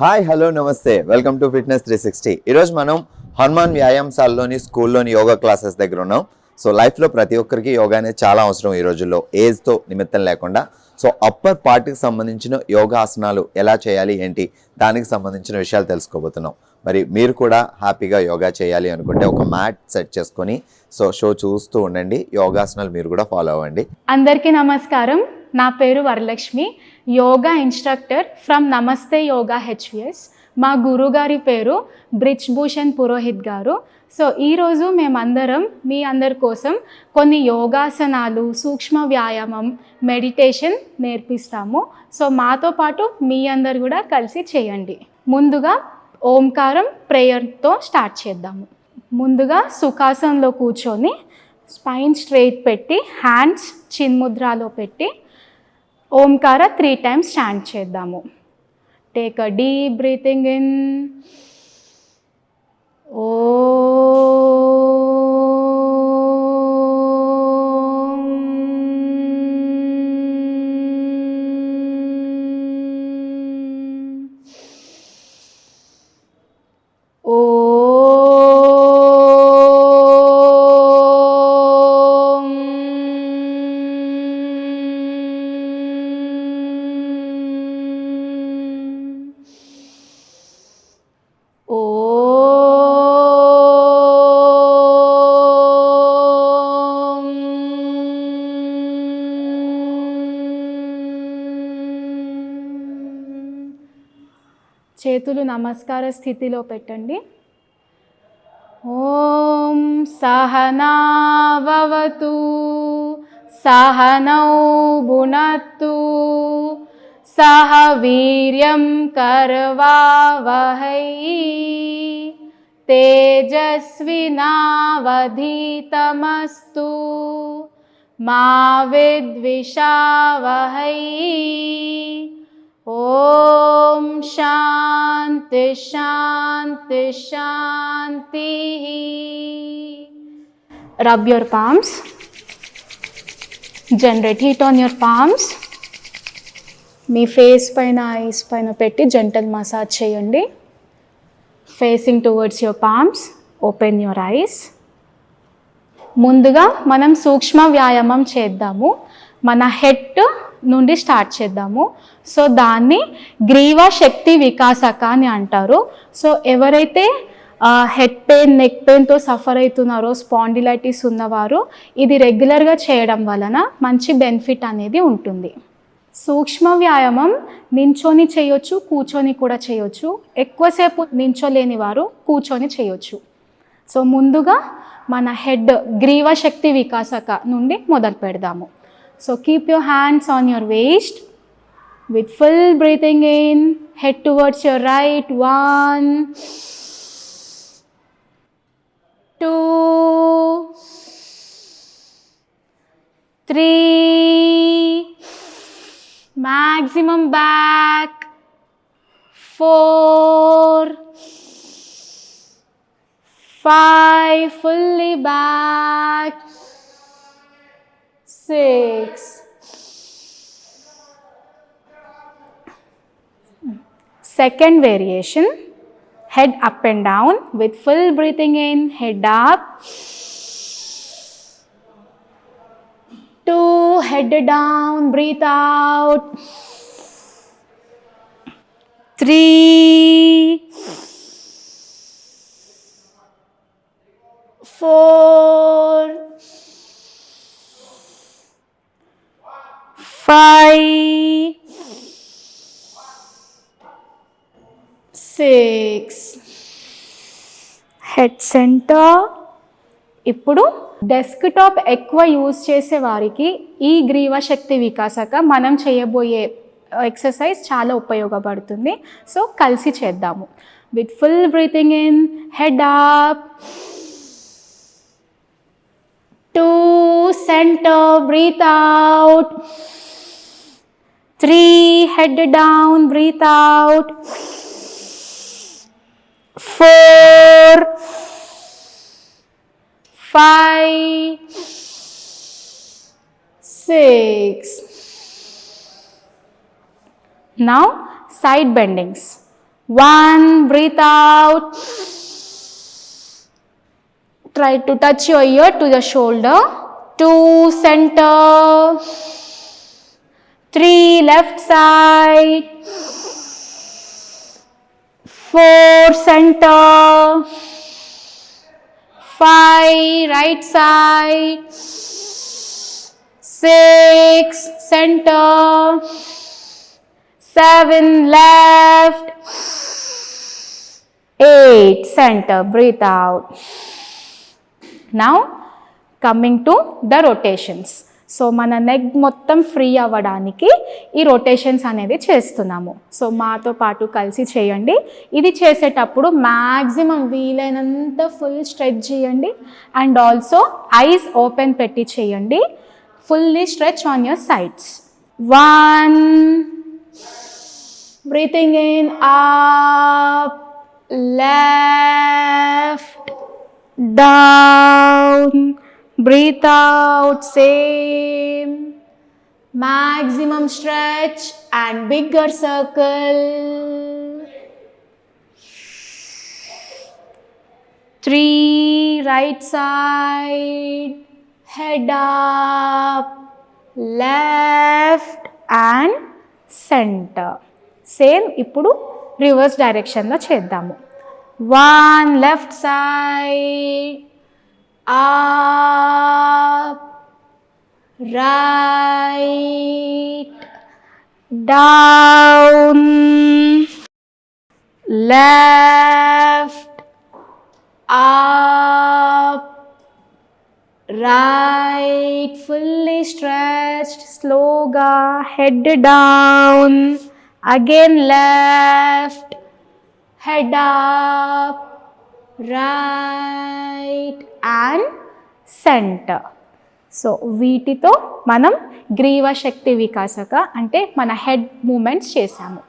Hi hello నమస్తే welcome to fitness 360. ఈరోజు మనం హనుమాన్ వ్యాయామశాలలోని స్కూల్లోని యోగా క్లాసెస్ దగ్గర ఉన్నాం. సో లైఫ్లో ప్రతి ఒక్కరికి యోగా అనేది చాలా అవసరం ఈ రోజుల్లో, ఏజ్తో నిమిత్తం లేకుండా. సో అప్పర్ పార్ట్కి సంబంధించిన యోగా ఆసనాలు ఎలా చేయాలి ఏంటి, దానికి సంబంధించిన విషయాలు తెలుసుకోబోతున్నాం. మరి మీరు కూడా హ్యాపీగా యోగా చేయాలి అనుకుంటే ఒక మ్యాట్ సెట్ చేసుకొని షో చూస్తూ ఉండండి. యోగాసనాలు మీరు కూడా ఫాలో అవ్వండి. అందరికీ నమస్కారం. నా పేరు వరలక్ష్మి, యోగా ఇన్స్ట్రక్టర్ ఫ్రమ్ నమస్తే యోగా హెచ్విఎస్. మా గురుగారి పేరు బ్రిజ్ భూషణ్ పురోహిత్ గారు. సో ఈరోజు మేమందరం మీ అందరి కోసం కొన్ని యోగాసనాలు, సూక్ష్మ వ్యాయామం, మెడిటేషన్ నేర్పిస్తాము. సో మాతో పాటు మీ అందరు కూడా కలిసి చేయండి. ముందుగా ఓంకారం ప్రేయర్తో స్టార్ట్ చేద్దాము. ముందుగా సుఖాసనంలో కూర్చొని స్పైన్ స్ట్రైట్ పెట్టి హ్యాండ్స్ చిన్ముద్రాలో పెట్టి ఓంకార 3 times చాంట్ చేద్దాము. Take a deep breathing in. చేతులు నమస్కార స్థితిలో పెట్టండి. ఓం సహనావవతు సహనౌ భునత్తు సహ వీర్యం కర్వావహై తేజస్వినావధీతమస్తు మా విద్విషావహై. ఓం శాంతి శాంతి శాంతి. Rub your palms. Generate heat on your palms. మీ ఫేస్ పైన, ఐస్ పైన పెట్టి జెంటల్ మసాజ్ చేయండి. Facing towards your palms. Open your eyes. ముందుగా మనం సూక్ష్మ వ్యాయామం చేద్దాము. మన హెడ్ నుండి స్టార్ట్ చేద్దాము. సో దాన్ని గ్రీవా శక్తి వికాసక అని అంటారు. సో ఎవరైతే హెడ్ పెయిన్, నెక్ పెయిన్తో సఫర్ అవుతున్నారో, స్పాండిలైటిస్ ఉన్నవారు ఇది రెగ్యులర్గా చేయడం వలన మంచి బెనిఫిట్ అనేది ఉంటుంది. సూక్ష్మ వ్యాయామం నించొని చేయొచ్చు, కూర్చొని కూడా చేయొచ్చు. ఎక్కువసేపు నించోలేని వారు కూర్చొని చేయొచ్చు. సో ముందుగా మన హెడ్ గ్రీవా శక్తి వికాసక నుండి మొదలు పెడదాము. So keep your hands on your waist with full breathing in. Head towards your right. 1, 2, 3. Maximum back. 4, 5. Fully back. 6. Second variation, head up and down with full breathing in, head up. 2, head down, breathe out. 3, 4, 5, 6. Head center. ఇప్పుడు desktop ఎక్కువ use చేసే వారికి ఈ గ్రీవా శక్తి వికాసక మనం చేయబోయే exercise చాలా ఉపయోగపడుతుంది. So కలిసి చేద్దాము. With full breathing in, head up. 2, center, breathe out. 3, head down, breathe out. 4, 5, 6. Now side bendings. 1, breathe out. Try to touch your ear to the shoulder. 2, center. 3, left side. 4, center. 5, right side. 6, center. 7, left. 8, center. Breathe out. Now coming to the rotations. So మన neck మొత్తం free అవ్వడానికి ఈ rotations అనేది చేస్తున్నాము. So మాతో పాటు కలిసి చేయండి. ఇది చేసేటప్పుడు మ్యాక్సిమం వీలైనంత ఫుల్ స్ట్రెచ్ చేయండి అండ్ ఆల్సో ఐస్ ఓపెన్ పెట్టి చేయండి. Fully stretch on your sides. 1, breathing in, up, left, down, breathe out, same, maximum stretch and bigger circle. 3, right side, head up, left and center. Same ఇప్పుడు reverse డైరెక్షన్లో చేద్దాము. 1, left side, up, right, down, left, up, right, fully stretched, slowga, head down, again left, head up, right and center. So వీటితో మనం గ్రీవ శక్తి వికాసక అంటే మన head moments చేసాము.